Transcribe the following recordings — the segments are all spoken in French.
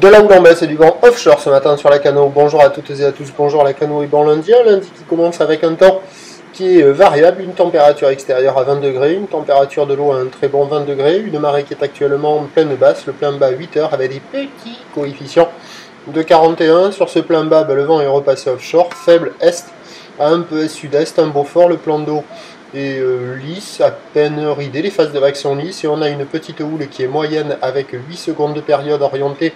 De la houle en baisse et du vent offshore ce matin sur la Cano. Bonjour à toutes et à tous, bonjour la Cano et bon lundi. Un lundi qui commence avec un temps qui est variable, une température extérieure à 20 degrés, une température de l'eau à un très bon 20 degrés, une marée qui est actuellement en pleine basse, le plein bas 8 heures avec des petits coefficients de 41. Sur ce plein bas, le vent est repassé offshore, faible est à un peu est-sud-est, un beau fort, le plan d'eau est lisse, à peine ridé, les phases de vagues sont lisses et on a une petite houle qui est moyenne avec 8 secondes de période orientée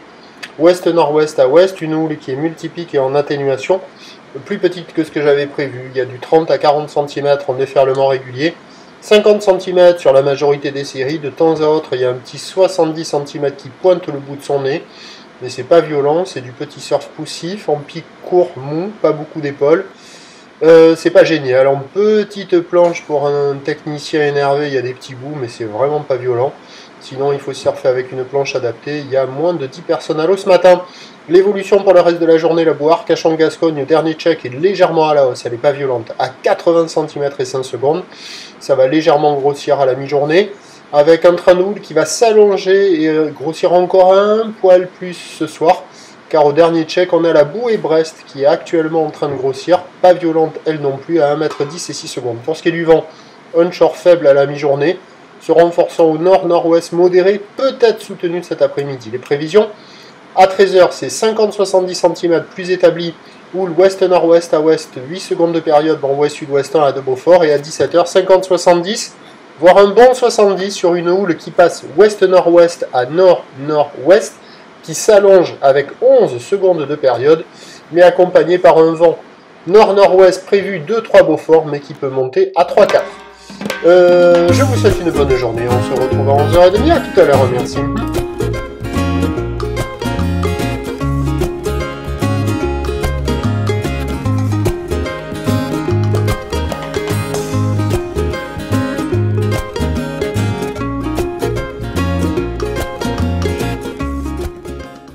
ouest-nord-ouest à ouest, une houle qui est multipique et en atténuation, plus petite que ce que j'avais prévu. Il y a du 30 à 40 cm en déferlement régulier, 50 cm sur la majorité des séries, de temps à autre il y a un petit 70 cm qui pointe le bout de son nez, mais c'est pas violent, c'est du petit surf poussif, en pic court, mou, pas beaucoup d'épaules. C'est pas génial, en petite planche pour un technicien énervé, il y a des petits bouts, mais c'est vraiment pas violent. Sinon, il faut surfer avec une planche adaptée. Il y a moins de 10 personnes à l'eau ce matin. L'évolution pour le reste de la journée, la boire, Cachan-Gascogne, dernier check est légèrement à la hausse. Elle n'est pas violente, à 80 cm et 5 secondes. Ça va légèrement grossir à la mi-journée, avec un train de houle qui va s'allonger et grossir encore un poil plus ce soir. Car au dernier check, on a la bouée Brest qui est actuellement en train de grossir, pas violente elle non plus, à 1,10 m et 6 secondes. Pour ce qui est du vent, onshore faible à la mi-journée, se renforçant au nord-nord-ouest modéré, peut-être soutenu cet après-midi. Les prévisions, à 13 h, c'est 50-70 cm plus établi, houle ouest-nord-ouest à ouest, 8 secondes de période, vent ouest-sud-ouest 1 à de Beaufort, et à 17 h, 50-70, voire un bon 70 sur une houle qui passe ouest-nord-ouest à nord-nord-ouest, qui s'allonge avec 11 secondes de période, mais accompagné par un vent nord-nord-ouest prévu 2-3 Beaufort, mais qui peut monter à 3-4. Je vous souhaite une bonne journée, on se retrouve à 11 h 30, à tout à l'heure, merci.